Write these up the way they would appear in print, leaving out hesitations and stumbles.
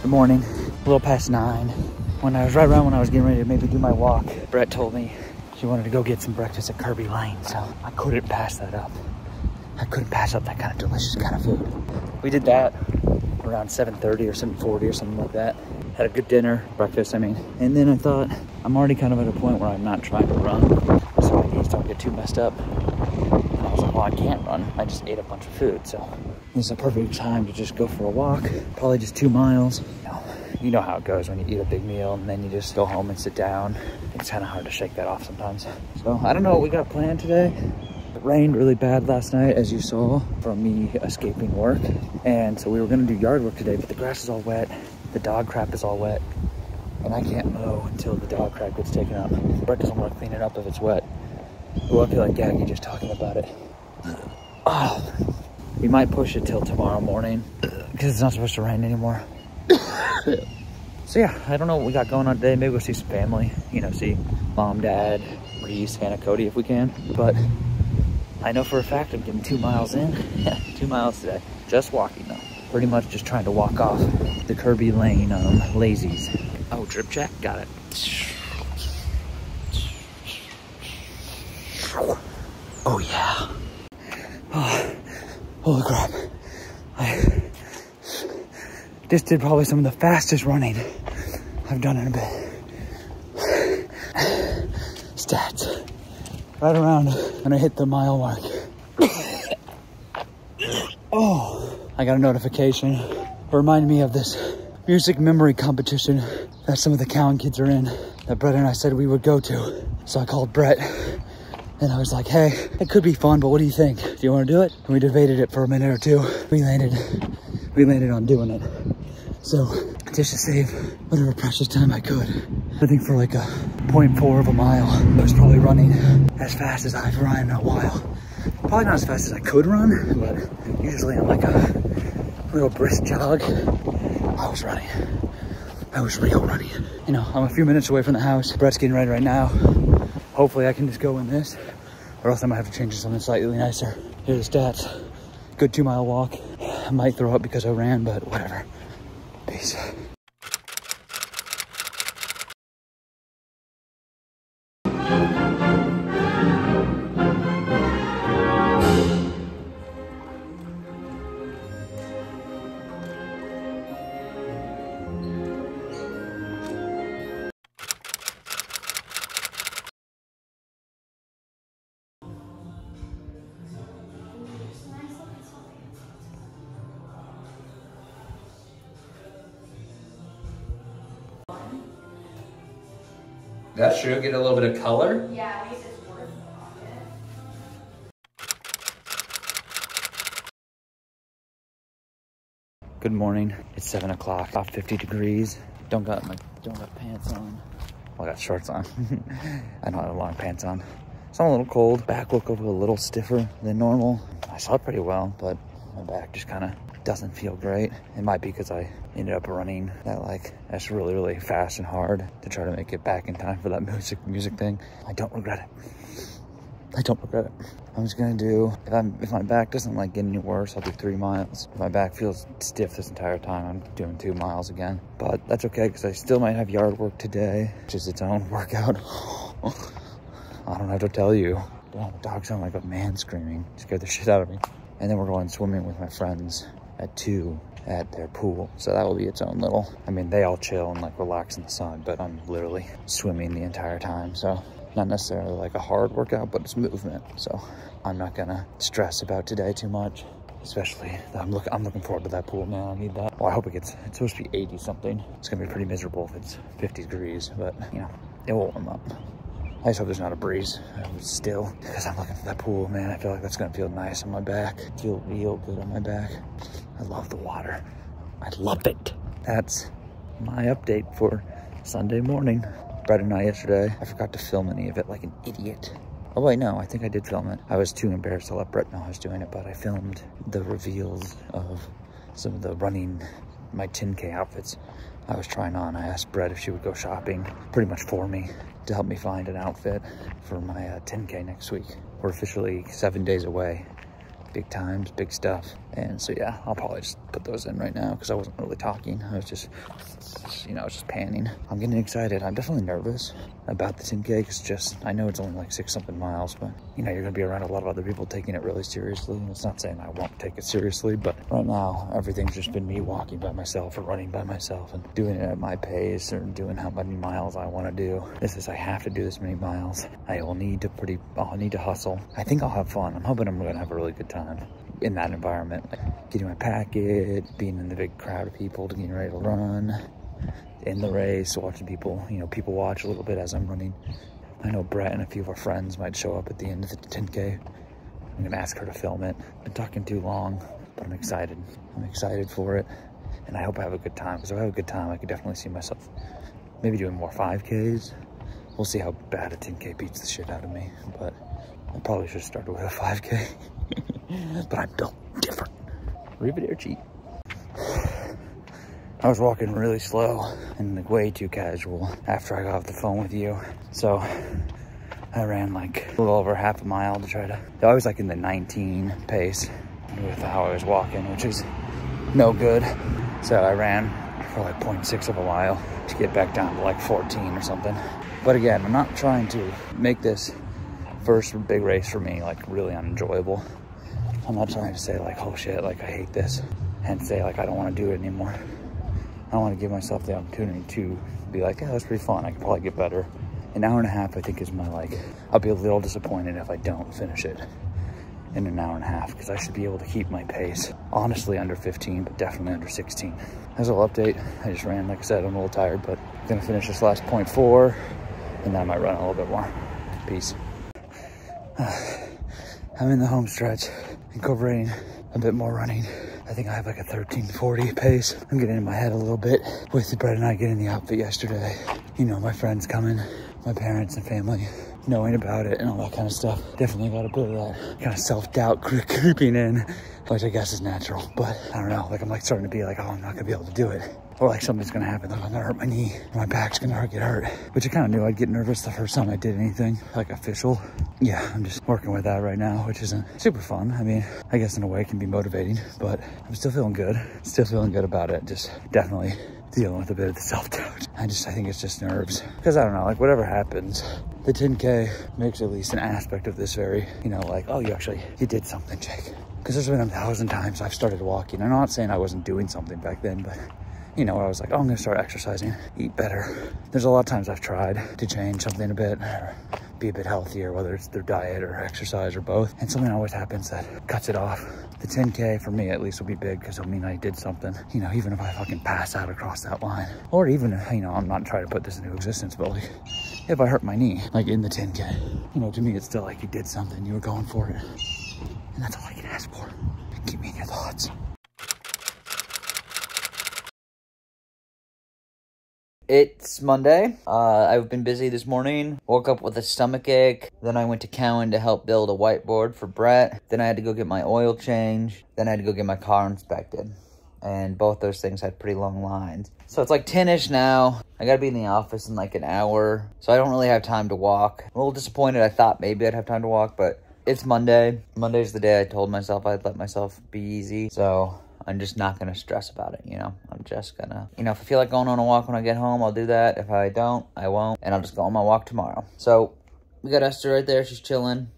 Good morning. A little past 9. When I was when I was getting ready to maybe do my walk, Brett told me she wanted to go get some breakfast at Kirby Lane, so I couldn't pass that up. I couldn't pass up that kind of delicious kind of food. We did that around 7:30 or 7:40 or something like that. Had a good dinner, breakfast, I mean. And then I thought, I'm already kind of at a point where I'm not trying to run, so my knees don't get too messed up. And I was like, well, I can't run. I just ate a bunch of food, so it's a perfect time to just go for a walk. Probably just 2 miles. You know how it goes when you eat a big meal and then you just go home and sit down. It's kind of hard to shake that off sometimes. So I don't know what we got planned today. It rained really bad last night, as you saw from me escaping work. And so we were gonna do yard work today, but the grass is all wet. The dog crap is all wet. And I can't mow until the dog crap gets taken up. Brett doesn't want to clean it up if it's wet. Ooh, I feel like gagging just talking about it. Oh, we might push it till tomorrow morning because it's not supposed to rain anymore. So yeah, I don't know what we got going on today. Maybe we'll see some family, you know, see mom, dad, Reese, Hannah, Cody if we can. But I know for a fact I'm getting 2 miles in. Yeah, 2 miles today. Just walking though. Pretty much just trying to walk off the Kirby Lane lazies. Oh, drip check, got it. Oh yeah. Oh, holy crap. I just did probably some of the fastest running I've done in a bit. Stats. Right around when I hit the mile mark. Oh, I got a notification. It reminded me of this music memory competition that some of the Cowan kids are in that Brett and I said we would go to. So I called Brett and I was like, hey, it could be fun, but what do you think? Do you want to do it? And we debated it for a minute or two. We landed on doing it. So just to save whatever precious time I could, I think for like a 0.4 of a mile, I was probably running as fast as I've run in a while. Probably not as fast as I could run, but usually on like a little brisk jog, I was running. I was real running. You know, I'm a few minutes away from the house. Brett's getting ready right now. Hopefully I can just go in this, or else I might have to change to something slightly nicer. Here are the stats. Good 2 mile walk. I might throw up because I ran, but whatever. Peace. That should get a little bit of color. Yeah, I think it's worth it. Good morning. It's 7 o'clock. About 50 degrees. Don't got pants on. Well, I got shorts on. I don't have long pants on. So I'm a little cold. Back look over a little stiffer than normal. I slept pretty well, but my back just kind of doesn't feel great. It might be because I ended up running that's really, really fast and hard to try to make it back in time for that music thing. I don't regret it. I don't regret it. I'm just gonna do, if my back doesn't like get any worse, I'll do 3 miles. If my back feels stiff this entire time, I'm doing 2 miles again. But that's okay, because I still might have yard work today, which is its own workout. I don't have to tell you. Damn, the dog sounded like a man screaming. It scared the shit out of me. And then we're going swimming with my friends at 2 at their pool. So that will be its own little, I mean, they all chill and like relax in the sun, but I'm literally swimming the entire time. So not necessarily like a hard workout, but it's movement. So I'm not gonna stress about today too much, especially I'm looking forward to that pool, man. I need that. Well, I hope it's supposed to be 80 something. It's gonna be pretty miserable if it's 50 degrees, but you know, it will warm up. I just hope there's not a breeze still, because I'm looking for that pool, man. I feel like that's gonna feel nice on my back. Feel real good on my back. I love the water. I love it. That's my update for Sunday morning. Brett and I yesterday, I forgot to film any of it like an idiot. Oh wait, no, I think I did film it. I was too embarrassed to let Brett know I was doing it, but I filmed the reveals of some of the running, my 10K outfits I was trying on. I asked Brett if she would go shopping pretty much for me to help me find an outfit for my 10K next week. We're officially 7 days away big times, big stuff. And so yeah, I'll probably just put those in right now because I wasn't really talking. I was just, you know, I was just panning. I'm getting excited. I'm definitely nervous about the 10K because just, I know it's only like 6-something miles, but you know, you're gonna be around a lot of other people taking it really seriously. It's not saying I won't take it seriously, but right now, everything's just been me walking by myself or running by myself and doing it at my pace or doing how many miles I want to do. This is, I have to do this many miles. I'll need to hustle. I think I'll have fun. I'm hoping I'm gonna have a really good time in that environment. Like getting my packet, being in the big crowd of people, getting ready to run, in the race, watching people, you know, people watch a little bit as I'm running. I know Brett and a few of our friends might show up at the end of the 10K. I'm gonna ask her to film it. Been talking too long, but I'm excited. I'm excited for it, and I hope I have a good time, because if I have a good time, I could definitely see myself maybe doing more 5Ks. We'll see how bad a 10K beats the shit out of me, but I probably should start with a 5K. But I'm built different. Arrivederci. Cheat. I was walking really slow and like way too casual after I got off the phone with you. So I ran like a little over half a mile to try to, I was like in the 19 pace with how I was walking, which is no good. So I ran for like 0.6 of a mile to get back down to like 14 or something. But again, I'm not trying to make this first big race for me like really unenjoyable. I'm not trying to say like, oh shit, like I hate this, and say like I don't want to do it anymore. I want to give myself the opportunity to be like, yeah, that's pretty fun. I could probably get better. An hour and a half, I think, is my like, I'll be a little disappointed if I don't finish it in an hour and a half, because I should be able to keep my pace. Honestly, under 15, but definitely under 16. As a little update, I just ran, like I said, I'm a little tired, but I'm gonna finish this last 0.4, and then I might run a little bit more. Peace. I'm in the home stretch, incorporating a bit more running. I think I have like a 13:40 pace. I'm getting in my head a little bit with Brett and I getting the outfit yesterday. You know, my friends coming, my parents and family knowing about it and all that kind of stuff. Definitely got a bit of that kind of self-doubt creeping in, which I guess is natural. But I don't know, like I'm like starting to be like, oh, I'm not gonna be able to do it. Or like something's gonna happen, like I'm gonna hurt my knee, or my back's gonna get hurt. Which I kind of knew I'd get nervous the first time I did anything like official. Yeah, I'm just working with that right now, which isn't super fun. I mean, I guess in a way it can be motivating, but I'm still feeling good. Still feeling good about it. Just definitely dealing with a bit of the self-doubt. I think it's just nerves. Because I don't know, like whatever happens, the 10K makes at least an aspect of this very, you know, like, oh, you did something, Jake. Because there's been 1,000 times I've started walking. I'm not saying I wasn't doing something back then, but you know, I was like, oh, I'm gonna start exercising, eat better. There's a lot of times I've tried to change something a bit, or be a bit healthier, whether it's through diet or exercise or both. And something always happens that cuts it off. The 10K for me at least will be big because it'll mean I did something. You know, even if I fucking pass out across that line, or even if, you know, I'm not trying to put this into existence, but like if I hurt my knee, like in the 10K, you know, to me, it's still like you did something, you were going for it. And that's all I can ask for. Keep me in your thoughts. It's Monday. I've been busy this morning. Woke up with a stomach ache. Then I went to Cowan to help build a whiteboard for Brett. Then I had to go get my oil changed. Then I had to go get my car inspected. And both those things had pretty long lines. So it's like 10-ish now. I gotta be in the office in like an hour. So I don't really have time to walk. I'm a little disappointed. I thought maybe I'd have time to walk, but it's Monday. Monday's the day I told myself I'd let myself be easy. So I'm just not going to stress about it, you know? I'm just going to, you know, if I feel like going on a walk when I get home, I'll do that. If I don't, I won't. And I'll just go on my walk tomorrow. So we got Esther right there. She's chilling.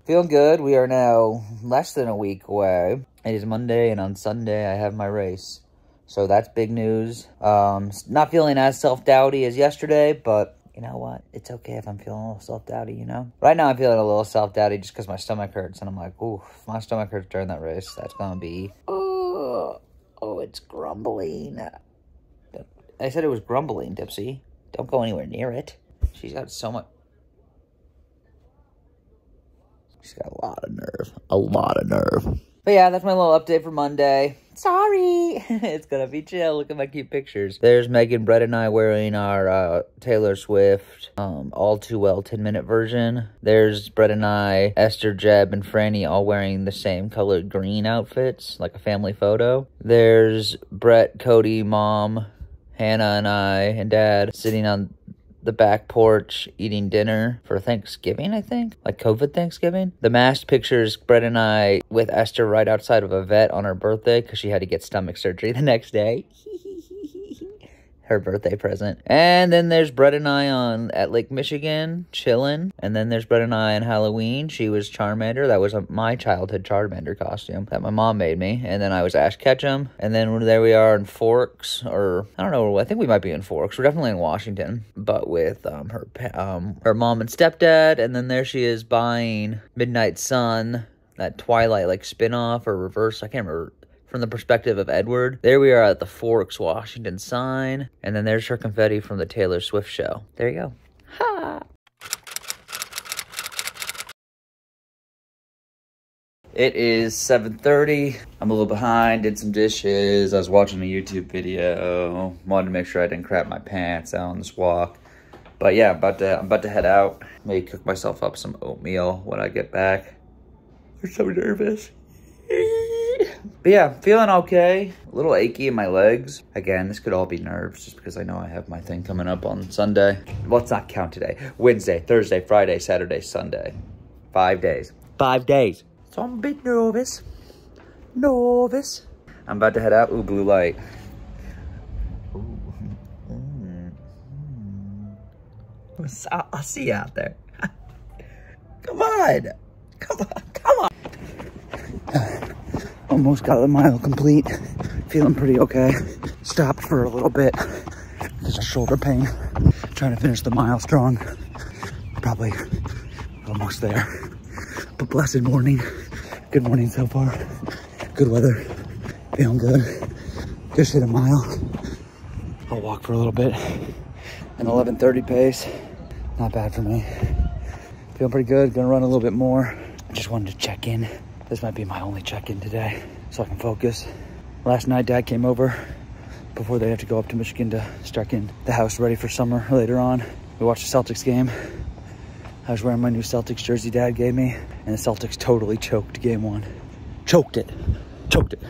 Feeling good. We are now less than a week away. It is Monday, and on Sunday, I have my race. So that's big news. Not feeling as self-doubty as yesterday, but you know what? It's okay if I'm feeling a little self-doubty, you know? Right now, I'm feeling a little self-doubty just because my stomach hurts. And I'm like, ooh, if my stomach hurts during that race, that's going to be... Oh, it's grumbling. I said it was grumbling, Dipsy. Don't go anywhere near it. She's got so much... She's got a lot of nerve. A lot of nerve. But yeah, that's my little update for Monday. Sorry. It's gonna be chill. Look at my cute pictures. There's Megan, Brett, and I wearing our Taylor Swift All Too Well 10-minute version. There's Brett and I, Esther, Jeb, and Franny all wearing the same colored green outfits, like a family photo. There's Brett, Cody, Mom, Hannah, and I, and Dad sitting on the back porch eating dinner for Thanksgiving, I think. Like COVID Thanksgiving. The masked pictures, Brett and I with Esther right outside of a vet on her birthday because she had to get stomach surgery the next day. Her birthday present. And then there's Brett and I at Lake Michigan, chilling. And then there's Brett and I on Halloween. She was Charmander. That was my childhood Charmander costume that my mom made me. And then I was Ash Ketchum. And then there we are in Forks, or I don't know. I think we might be in Forks. We're definitely in Washington, but with her mom and stepdad. And then there she is buying Midnight Sun, that Twilight like spinoff or reverse. I can't remember. From the perspective of Edward. There we are at the Forks, Washington sign. And then there's her confetti from the Taylor Swift show. There you go. Ha! It is 7:30. I'm a little behind, did some dishes. I was watching a YouTube video. Wanted to make sure I didn't crap my pants out on this walk. But yeah, I'm about to head out. Maybe cook myself up some oatmeal when I get back. I'm so nervous. But yeah, feeling okay. A little achy in my legs. Again, this could all be nerves just because I know I have my thing coming up on Sunday. Let's not count today. Wednesday, Thursday, Friday, Saturday, Sunday. 5 days. 5 days. So I'm a bit nervous. Nervous. I'm about to head out. Ooh, blue light. Ooh. I'll see you out there. Come on. Come on. Come on. Almost got the mile complete. Feeling pretty okay. Stopped for a little bit. There's a shoulder pain. Trying to finish the mile strong. Probably almost there. But blessed morning. Good morning so far. Good weather. Feeling good. Just hit a mile. I'll walk for a little bit. An 11:30 pace. Not bad for me. Feeling pretty good. Gonna run a little bit more. Just wanted to check in. This might be my only check-in today, so I can focus. Last night, Dad came over before they have to go up to Michigan to start getting the house ready for summer later on. We watched the Celtics game. I was wearing my new Celtics jersey Dad gave me, and the Celtics totally choked game one. Choked it. Choked it.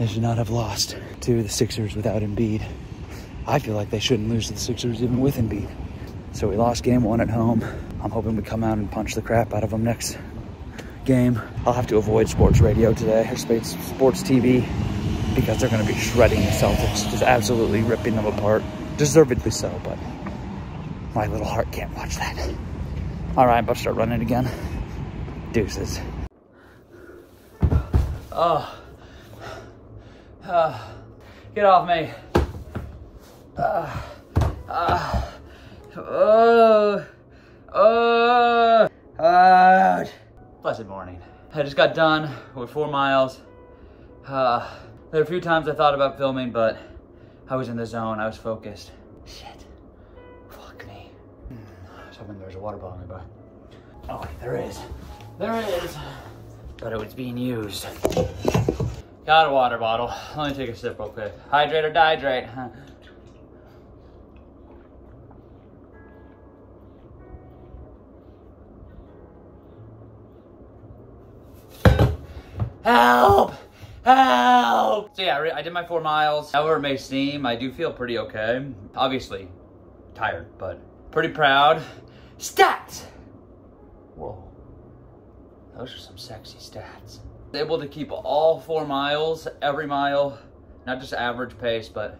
They should not have lost to the Sixers without Embiid. I feel like they shouldn't lose to the Sixers even with Embiid. So we lost game one at home. I'm hoping we come out and punch the crap out of them next game. I'll have to avoid sports radio today, or sports TV, because they're going to be shredding the Celtics, just absolutely ripping them apart. Deservedly so, but my little heart can't watch that. All right, I'm about to start running again. Deuces. Get off me. Blessed morning. I just got done with 4 miles. There were a few times I thought about filming, but I was in the zone. I was focused. Shit. Fuck me. I was hoping there was a water bottle nearby. Oh, wait, there is. There is. But it was being used. Got a water bottle. Let me take a sip real quick. Hydrate or dihydrate. Help! Help! So yeah, I did my 4 miles. However it may seem, I do feel pretty okay. Obviously, tired, but pretty proud. Stats! Whoa. Those are some sexy stats. Able to keep all 4 miles, every mile, not just average pace, but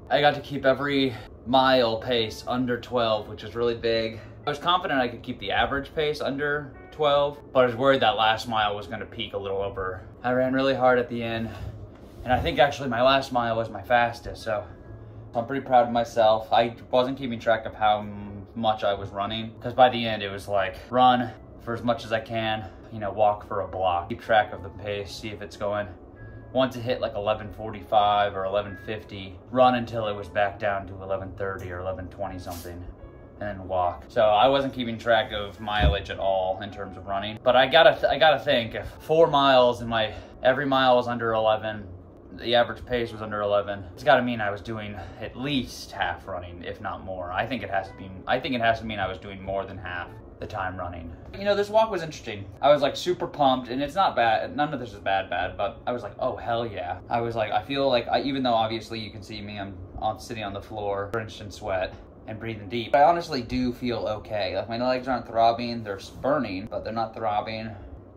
I got to keep every mile pace under 12, which is really big. I was confident I could keep the average pace under 12, but I was worried that last mile was gonna peak a little over. I ran really hard at the end, and I think actually my last mile was my fastest, so I'm pretty proud of myself. I wasn't keeping track of how much I was running, because by the end it was like, run for as much as I can, you know, walk for a block. Keep track of the pace, see if it's going. Once it hit like 11:45 or 11:50, run until it was back down to 11:30 or 11:20 something, and then walk. So I wasn't keeping track of mileage at all in terms of running. But I gotta think, if 4 miles and every mile was under 11, the average pace was under 11. It's gotta mean I was doing at least half running, if not more. I think it has to mean I was doing more than half the time running. You know, this walk was interesting. I was like super pumped, and it's not bad. None of this is bad, but I was like, oh, hell yeah. I was like, I feel like, even though obviously you can see me, I'm sitting on the floor, drenched in sweat and breathing deep. I honestly do feel okay. Like, my legs aren't throbbing, they're burning, but they're not throbbing.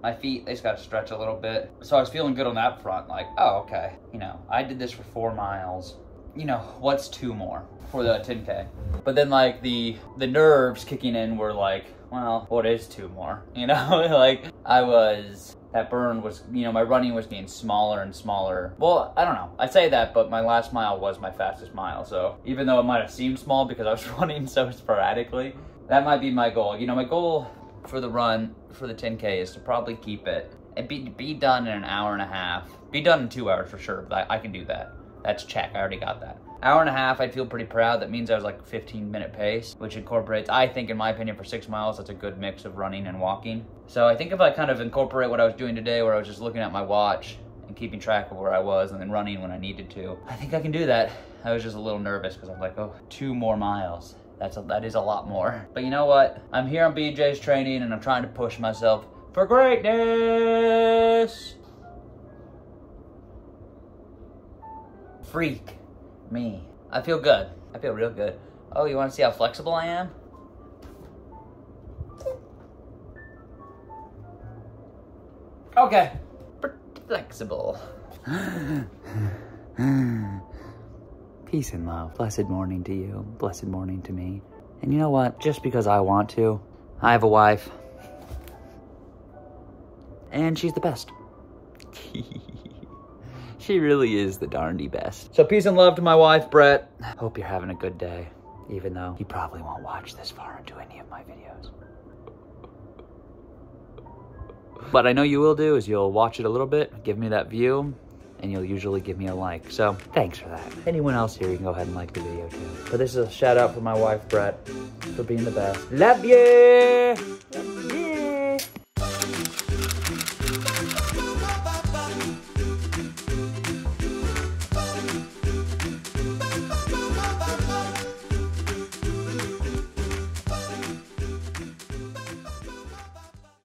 My feet, they just gotta stretch a little bit. So I was feeling good on that front, like, oh, okay. You know, I did this for 4 miles. You know, what's 2 more for the 10K? But then like the nerves kicking in were like, well, what is 2 more? You know, like that burn was, you know, my running was getting smaller and smaller. Well, I don't know. I say that, but my last mile was my fastest mile. So even though it might have seemed small because I was running so sporadically, that might be my goal. You know, my goal for the run, for the 10K, is to probably keep it and be done in an hour and a half. Be done in 2 hours for sure, but I can do that. That's check, I already got that. Hour and a half, I'd feel pretty proud. That means I was like 15-minute pace, which incorporates, I think in my opinion, for 6 miles, that's a good mix of running and walking. So I think if I kind of incorporate what I was doing today, where I was just looking at my watch and keeping track of where I was and then running when I needed to, I think I can do that. I was just a little nervous because I'm like, oh, 2 more miles. That is a lot more. But you know what? I'm here on BJ's training and I'm trying to push myself for greatness. Freak me. I feel good. I feel real good. Oh, you want to see how flexible I am? Okay. Pretty flexible. Peace and love. Blessed morning to you. Blessed morning to me. And you know what? Just because I want to, I have a wife. And she's the best. She really is the darndy best. So peace and love to my wife, Brett. Hope you're having a good day, even though you probably won't watch this far into any of my videos. What I know you will do is you'll watch it a little bit, give me that view, and you'll usually give me a like. So thanks for that. Anyone else here, you can go ahead and like the video too. But this is a shout out for my wife, Brett, for being the best. Love you!